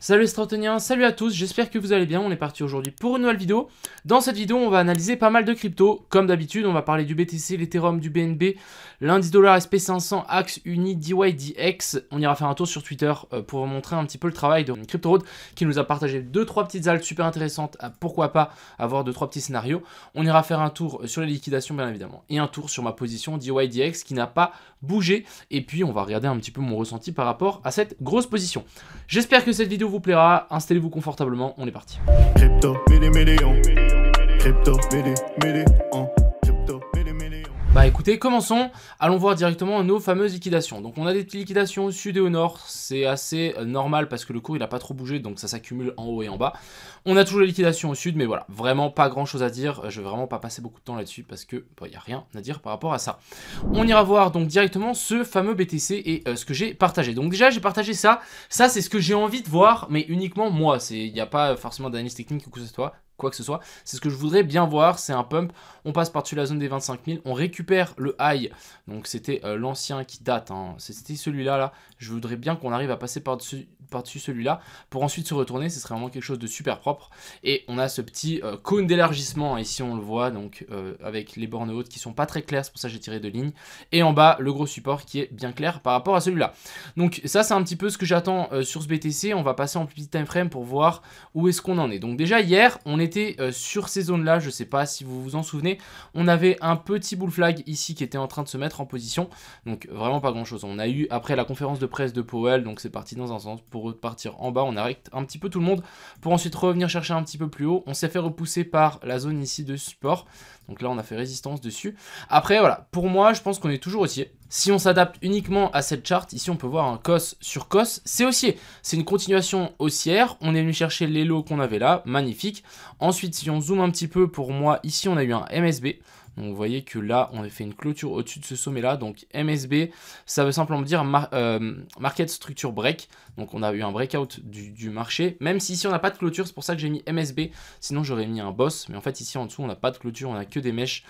Salut les Stratoniens, salut à tous, j'espère que vous allez bien, on est parti aujourd'hui pour une nouvelle vidéo. Dans cette vidéo, on va analyser pas mal de cryptos, comme d'habitude, on va parler du BTC, l'Ethereum, du BNB, l'indice dollar SP500, AXE, UNI, DYDX. On ira faire un tour sur Twitter pour vous montrer un petit peu le travail de CryptoRoad qui nous a partagé 2-3 petites altes super intéressantes, à pourquoi pas avoir 2-3 petits scénarios. On ira faire un tour sur les liquidations bien évidemment, et un tour sur ma position DYDX qui n'a pas bougé, et puis on va regarder un petit peu mon ressenti par rapport à cette grosse position. J'espère que cette vidéo vous plaira, installez-vous confortablement, on est parti. Crypto, Bah écoutez, commençons, allons voir directement nos fameuses liquidations. Donc on a des petites liquidations au sud et au nord, c'est assez normal parce que le cours il a pas trop bougé, donc ça s'accumule en haut et en bas. On a toujours les liquidations au sud, mais voilà, vraiment pas grand chose à dire, je vais vraiment pas passer beaucoup de temps là-dessus parce que il n'y a rien à dire par rapport à ça. On ira voir donc directement ce fameux BTC et ce que j'ai partagé. Donc déjà j'ai partagé ça c'est ce que j'ai envie de voir, mais uniquement moi, il n'y a pas forcément d'analyse technique ou quoi que ce soit, c'est ce que je voudrais bien voir, c'est un pump, on passe par-dessus la zone des 25 000, on récupère le high, donc c'était l'ancien qui date, hein. C'était celui-là, là. Je voudrais bien qu'on arrive à passer par-dessus celui-là, pour ensuite se retourner, ce serait vraiment quelque chose de super propre, et on a ce petit cône d'élargissement, ici on le voit, donc avec les bornes hautes qui sont pas très claires, c'est pour ça que j'ai tiré 2 lignes, et en bas, le gros support qui est bien clair par rapport à celui-là. Donc ça c'est un petit peu ce que j'attends sur ce BTC, on va passer en plus petit time frame pour voir où est-ce qu'on en est. Donc déjà hier, on était sur ces zones-là, je sais pas si vous vous en souvenez, on avait un petit bull flag ici qui était en train de se mettre en position, donc vraiment pas grand-chose. On a eu après la conférence de presse de Powell, donc c'est parti dans un sens, pour repartir en bas, on arrête un petit peu tout le monde, pour ensuite revenir chercher un petit peu plus haut. On s'est fait repousser par la zone ici de support, donc là on a fait résistance dessus. Après voilà, pour moi je pense qu'on est toujours haussier. Si on s'adapte uniquement à cette charte, ici on peut voir un COS sur COS, c'est haussier. C'est une continuation haussière, on est venu chercher les lots qu'on avait là, magnifique. Ensuite si on zoome un petit peu, pour moi ici on a eu un MSB. Donc vous voyez que là on a fait une clôture au-dessus de ce sommet là, donc MSB ça veut simplement dire Market Structure Break, donc on a eu un breakout du marché, même si ici on n'a pas de clôture, c'est pour ça que j'ai mis MSB, sinon j'aurais mis un boss, mais en fait ici en dessous on n'a pas de clôture, on a que des mèches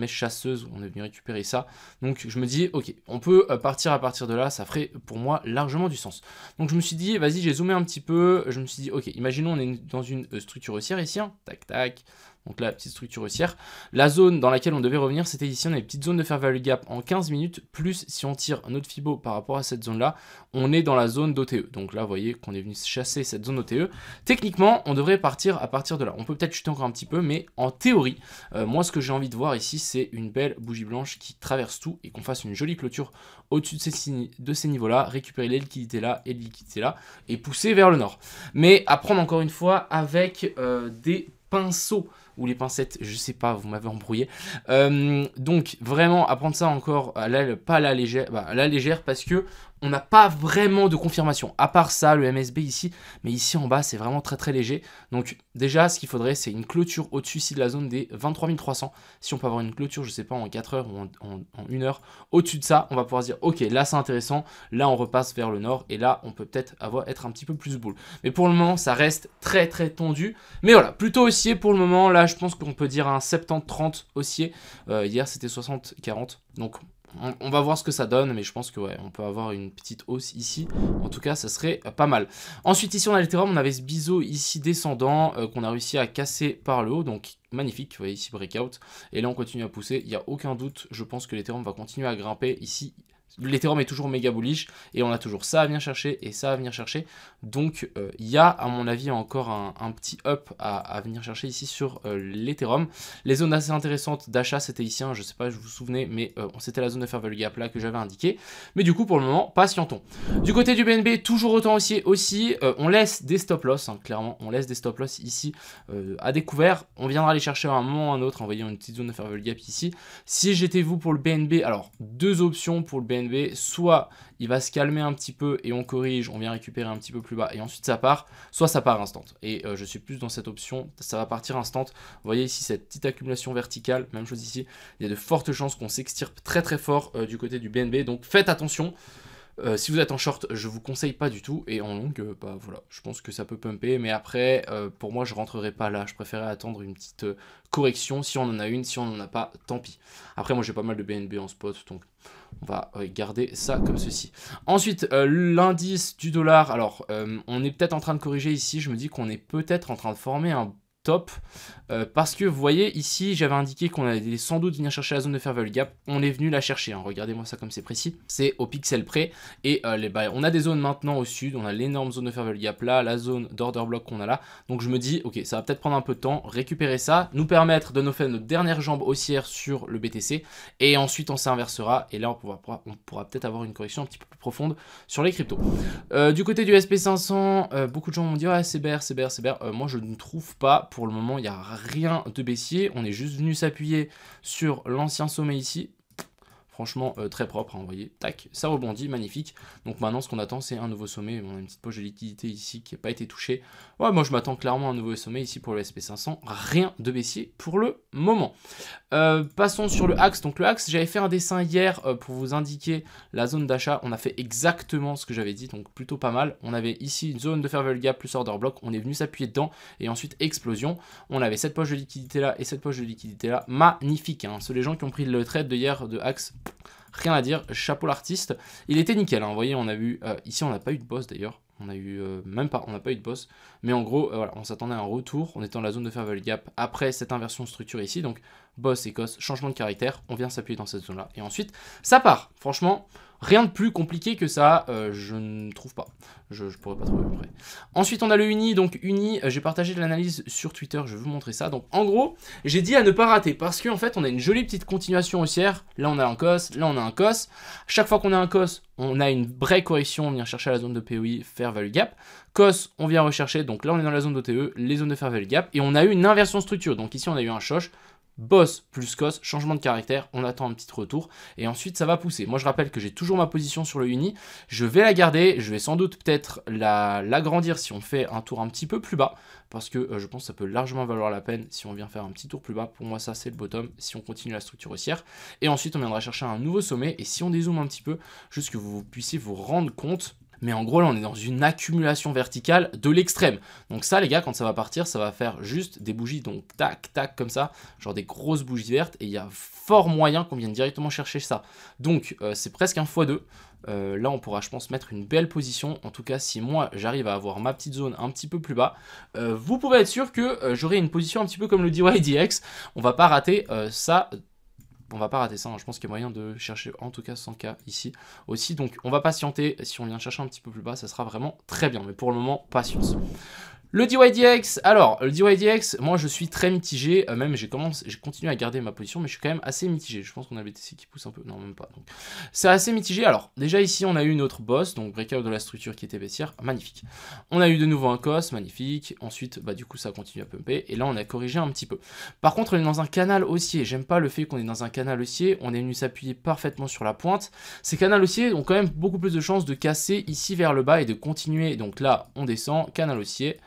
chasseuses, on est venu récupérer ça, donc je me dis ok, on peut partir à partir de là, ça ferait pour moi largement du sens. Donc je me suis dit vas-y, j'ai zoomé un petit peu, je me suis dit ok, imaginons on est dans une structure haussière ici, hein, tac tac. Donc là, petite structure haussière. La zone dans laquelle on devait revenir, c'était ici. On a une petite zone de fair value gap en 15 minutes. Plus, si on tire notre Fibo par rapport à cette zone-là, on est dans la zone d'OTE. Donc là, vous voyez qu'on est venu chasser cette zone OTE. Techniquement, on devrait partir à partir de là. On peut peut-être chuter encore un petit peu, mais en théorie, moi, ce que j'ai envie de voir ici, c'est une belle bougie blanche qui traverse tout et qu'on fasse une jolie clôture au-dessus de ces niveaux-là, récupérer les liquidités là et les liquidités là et pousser vers le nord. Mais à prendre encore une fois avec des pinceaux ou les pincettes, je sais pas, vous m'avez embrouillé. Donc vraiment à prendre ça encore pas à la légère, à la légère parce que on n'a pas vraiment de confirmation, à part ça, le MSB ici, mais ici en bas c'est vraiment très très léger. Donc déjà ce qu'il faudrait c'est une clôture au-dessus ici de la zone des 23 300. Si on peut avoir une clôture, je sais pas, en 4 heures ou en 1 heure, au-dessus de ça, on va pouvoir se dire ok, là c'est intéressant, là on repasse vers le nord, et là on peut peut-être être un petit peu plus bull. Mais pour le moment ça reste très très tendu, mais voilà, plutôt haussier pour le moment. Là je pense qu'on peut dire un 70-30 haussier, hier c'était 60-40, donc on va voir ce que ça donne, mais je pense que ouais, on peut avoir une petite hausse ici. En tout cas, ça serait pas mal. Ensuite, ici, on a l'Ethereum. On avait ce biseau ici descendant qu'on a réussi à casser par le haut. Donc, magnifique. Vous voyez ici, breakout. Et là, on continue à pousser. Il n'y a aucun doute. Je pense que l'Ethereum va continuer à grimper ici. L'Ethereum est toujours méga bullish et on a toujours ça à venir chercher et ça à venir chercher. Donc il y a à mon avis encore un petit up à venir chercher ici sur l'Ethereum. Les zones assez intéressantes d'achat c'était ici, hein, je sais pas, je vous souvenez, mais c'était la zone de fair value gap là que j'avais indiqué. Mais du coup pour le moment, patientons. Du côté du BNB, toujours autant haussier aussi, on laisse des stop loss, hein, clairement, on laisse des stop loss ici à découvert. On viendra les chercher à un moment ou à un autre en voyant une petite zone de fair value gap ici. Si j'étais vous pour le BNB, alors deux options pour le BNB. Soit il va se calmer un petit peu et on corrige, on vient récupérer un petit peu plus bas et ensuite ça part, soit ça part instant. Et je suis plus dans cette option, ça va partir instant. Vous voyez ici cette petite accumulation verticale, même chose ici, il y a de fortes chances qu'on s'extirpe très très fort du côté du BNB, donc faites attention. Si vous êtes en short, je vous conseille pas du tout, et en long, bah voilà, je pense que ça peut pumper, mais après, pour moi, je rentrerai pas là, je préférais attendre une petite correction, si on en a une, si on en a pas, tant pis. Après, moi, j'ai pas mal de BNB en spot, donc on va garder ça comme ceci. Ensuite, l'indice du dollar, alors, on est peut-être en train de corriger ici, je me dis qu'on est peut-être en train de former un top, parce que vous voyez ici j'avais indiqué qu'on allait sans doute venir chercher la zone de fair value gap, on est venu la chercher, hein. Regardez-moi ça comme c'est précis, c'est au pixel près, et on a des zones maintenant au sud, on a l'énorme zone de fair value gap là, la zone d'order block qu'on a là, donc je me dis ok, ça va peut-être prendre un peu de temps, récupérer ça, nous permettre de nous faire notre dernière jambe haussière sur le BTC, et ensuite on s'inversera, et là on pourra peut-être avoir une correction un petit peu plus profonde sur les cryptos. Du côté du SP500, beaucoup de gens m'ont dit ouais c'est bear, moi je ne trouve pas. Pour le moment, il n'y a rien de baissier. On est juste venu s'appuyer sur l'ancien sommet ici. Franchement, très propre, hein, vous voyez, tac, ça rebondit, magnifique. Donc maintenant, ce qu'on attend, c'est un nouveau sommet. On a une petite poche de liquidité ici qui n'a pas été touchée. Ouais, moi, je m'attends clairement à un nouveau sommet ici pour le SP500. Rien de baissier pour le moment. Passons sur le axe. Donc le axe, j'avais fait un dessin hier pour vous indiquer la zone d'achat. On a fait exactement ce que j'avais dit, donc plutôt pas mal. On avait ici une zone de fair value gap plus order block. On est venu s'appuyer dedans et ensuite explosion. On avait cette poche de liquidité là et cette poche de liquidité là. Magnifique, hein. Ceux les gens qui ont pris le trade de hier de axe, rien à dire, chapeau l'artiste. Il était nickel, hein. Vous voyez, on a vu, ici on n'a pas eu de boss d'ailleurs. On a eu, même pas, on n'a pas eu de boss. Mais en gros, voilà, on s'attendait à un retour. On était dans la zone de fair value gap après cette inversion de structure ici. Donc, boss et cos, changement de caractère. On vient s'appuyer dans cette zone-là. Et ensuite, ça part. Franchement, rien de plus compliqué que ça, je ne trouve pas. Je pourrais pas trouver après. Ensuite, on a le Uni. Donc, Uni, j'ai partagé de l'analyse sur Twitter. Je vais vous montrer ça. Donc, en gros, j'ai dit à ne pas rater. Parce qu'en fait, on a une jolie petite continuation haussière. Là, on a un cos. Là, on a un cos. Chaque fois qu'on a un cos, on a une vraie correction. On vient chercher à la zone de POI, fair value gap. Cos, on vient rechercher. Donc là, on est dans la zone d'OTE, les zones de fair value gap. Et on a eu une inversion structure. Donc ici, on a eu un choche. Boss plus cos, changement de caractère, on attend un petit retour et ensuite ça va pousser. Moi je rappelle que j'ai toujours ma position sur le Uni, je vais la garder, je vais sans doute peut-être l'agrandir si on fait un tour un petit peu plus bas parce que je pense que ça peut largement valoir la peine si on vient faire un petit tour plus bas. Pour moi ça c'est le bottom si on continue la structure haussière et ensuite on viendra chercher un nouveau sommet et si on dézoome un petit peu, juste que vous puissiez vous rendre compte. Mais en gros, là, on est dans une accumulation verticale de l'extrême. Donc ça, les gars, quand ça va partir, ça va faire juste des bougies, donc tac, tac, comme ça, genre des grosses bougies vertes, et il y a fort moyen qu'on vienne directement chercher ça. Donc, c'est presque un x2. Là, on pourra, je pense, mettre une belle position. En tout cas, si moi, j'arrive à avoir ma petite zone un petit peu plus bas, vous pouvez être sûr que j'aurai une position un petit peu comme le DYDX. On va pas rater ça. On va pas rater ça, hein. Je pense qu'il y a moyen de chercher en tout cas 100K ici aussi. Donc on va patienter, si on vient chercher un petit peu plus bas, ça sera vraiment très bien. Mais pour le moment, patience. Le DYDX, alors le DYDX, moi je suis très mitigé, même j'ai continué à garder ma position, mais je suis quand même assez mitigé. Je pense qu'on a BTC qui pousse un peu, non même pas. C'est assez mitigé. Alors déjà ici on a eu notre boss, donc breakout de la structure qui était baissière, magnifique. On a eu de nouveau un cos, magnifique. Ensuite, bah du coup ça continue à pumper, et là on a corrigé un petit peu. Par contre on est dans un canal haussier, j'aime pas le fait qu'on est dans un canal haussier, on est venu s'appuyer parfaitement sur la pointe. Ces canals haussiers ont quand même beaucoup plus de chances de casser ici vers le bas et de continuer. Donc là on descend, canal haussier.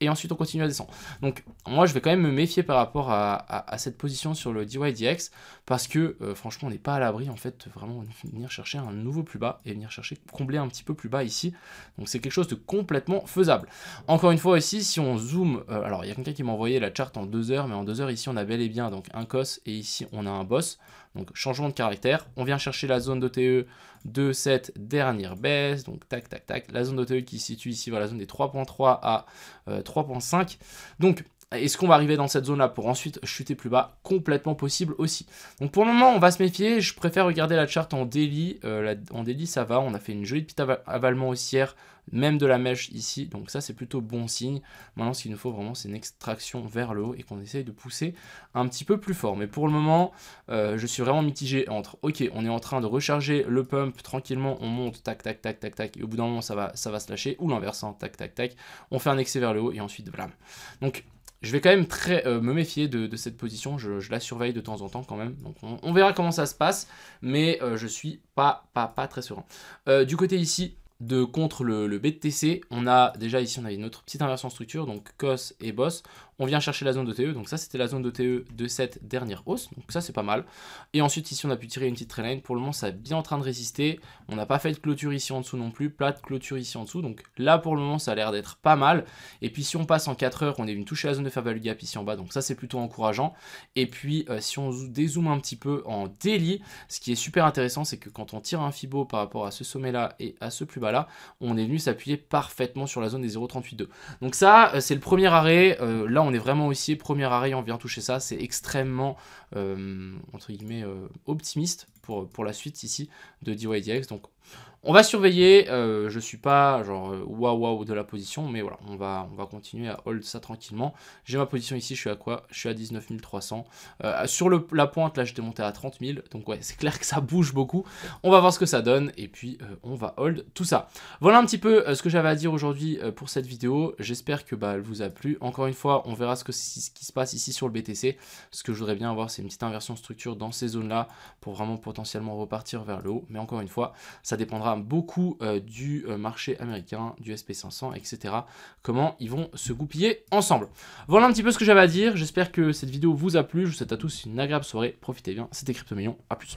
Et ensuite on continue à descendre. Donc moi je vais quand même me méfier par rapport à cette position sur le DYDX parce que franchement on n'est pas à l'abri en fait de vraiment venir chercher un nouveau plus bas et venir chercher combler un petit peu plus bas ici. Donc c'est quelque chose de complètement faisable. Encore une fois ici si on zoome, alors il y a quelqu'un qui m'a envoyé la charte en 2 heures, mais en 2 heures ici on a bel et bien donc un cos et ici on a un boss. Donc changement de caractère, on vient chercher la zone d'OTE de cette dernière baisse, donc tac tac tac, la zone d'OTE qui se situe ici vers la zone des 3.3 à 3.5, donc est-ce qu'on va arriver dans cette zone là pour ensuite chuter plus bas? Complètement possible aussi. Donc pour le moment on va se méfier, je préfère regarder la charte en daily, en daily ça va, on a fait une jolie petite avalement haussière, même de la mèche ici, donc ça c'est plutôt bon signe. Maintenant ce qu'il nous faut vraiment c'est une extraction vers le haut et qu'on essaye de pousser un petit peu plus fort. Mais pour le moment je suis vraiment mitigé entre ok on est en train de recharger le pump tranquillement, on monte tac tac tac tac tac et au bout d'un moment ça va se lâcher, ou l'inverse, hein, tac tac tac, on fait un excès vers le haut et ensuite voilà. Donc je vais quand même me méfier de cette position, je la surveille de temps en temps quand même, donc on verra comment ça se passe, mais je suis pas très serein. Du côté ici, contre le BTC, on a déjà ici on a une autre petite inversion structure, donc cos et boss, on vient chercher la zone de TE, donc ça c'était la zone de TE de cette dernière hausse, donc ça c'est pas mal. Et ensuite ici on a pu tirer une petite trendline, pour le moment ça est bien en train de résister, on n'a pas fait de clôture ici en dessous non plus, plate clôture ici en dessous, donc là pour le moment ça a l'air d'être pas mal. Et puis si on passe en 4 heures, on est venu toucher la zone de fair value gap ici en bas, donc ça c'est plutôt encourageant. Et puis si on dézoome un petit peu en daily, ce qui est super intéressant c'est que quand on tire un Fibo par rapport à ce sommet là et à ce plus bas là, on est venu s'appuyer parfaitement sur la zone des 0,38,2. Donc ça c'est le premier arrêt, là on est vraiment haussier, premier arrêt on vient toucher ça, c'est extrêmement entre guillemets optimiste pour la suite ici de DYDX. Donc on va surveiller, je suis pas genre waouh de la position, mais voilà, on va continuer à hold ça tranquillement. J'ai ma position ici, je suis à quoi? Je suis à 19 300. Sur la pointe, là, j'étais monté à 30 000, donc ouais, c'est clair que ça bouge beaucoup. On va voir ce que ça donne, et puis on va hold tout ça. Voilà un petit peu ce que j'avais à dire aujourd'hui pour cette vidéo. J'espère que elle vous a plu. Encore une fois, on verra ce qui se passe ici sur le BTC. Ce que je voudrais bien avoir, c'est une petite inversion de structure dans ces zones-là, pour vraiment potentiellement repartir vers le haut. Mais encore une fois, ça dépendra beaucoup du marché américain, du SP500, etc. Comment ils vont se goupiller ensemble. Voilà un petit peu ce que j'avais à dire. J'espère que cette vidéo vous a plu. Je vous souhaite à tous une agréable soirée. Profitez bien. C'était Crypto Million. À plus.